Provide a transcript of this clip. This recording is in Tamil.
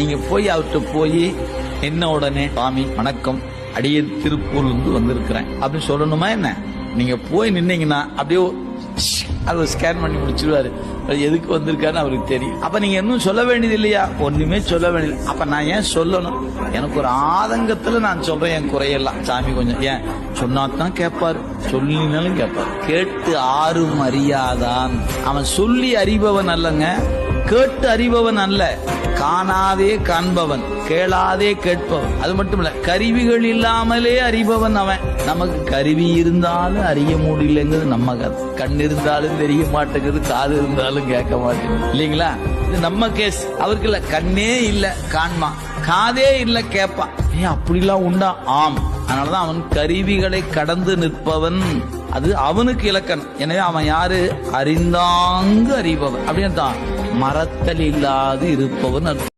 நீங்க போய் அவர்கிட்ட போய் என்ன உடனே சுவாமி வணக்கம், அடியே திருப்பூர்ல வந்திருக்கிறேன் அப்படின்னு சொல்லணுமா என்ன? நீங்க போய் நின்னீங்கன்னா அப்படியே அதை ஸ்கேன் பண்ணி முடிச்சிருவாரு. எதுக்கு வந்திருக்காருன்னு அவருக்கு தெரியும். அப்ப நீங்க இன்னும் சொல்ல வேண்டியது இல்லையா? ஒண்ணுமே சொல்ல வேண்டியது. அப்ப நான் ஏன் சொல்லணும்? எனக்கு ஒரு ஆதங்கத்துல நான் சொல்றேன் என் குறையெல்லாம். சாமி கொஞ்சம் ஏன் சொன்னாதான் கேட்பாரு, சொல்லினாலும் கேட்பாரு. கேட்டு ஆறும் அறியாதான். அவன் சொல்லி அறிபவன் அல்லங்க, கேட்டு அறிபவன் அல்ல. காணாதே காண்பவன், கேளாதே கேட்பவன். அது மட்டும் இல்ல, கருவிகள் இல்லாமலே அறிபவன் அவன். நமக்கு கருவி இருந்தாலும் அறிய முடியலங்கிறது நம்ம கதை. கண் இருந்தாலும் தெரிய மாட்டேங்குது, காது இருந்தாலும் கேட்க மாட்டேங்குது, இல்லைங்களா? இது நம்ம கேஸ். அவருக்கு இல்ல, கண்ணே இல்ல காண்மா, காதே இல்ல கேட்பான். அப்படிலாம் உண்டா? ஆம். அதனாலதான் அவன் கருவிகளை கடந்து நிற்பவன். அது அவனுக்கு இலக்கணம். எனவே அவன் யாரு? அறிந்தாங்கு அறிபவன். அப்படின்னு மறத்தல் இல்லாது இருப்பவன்.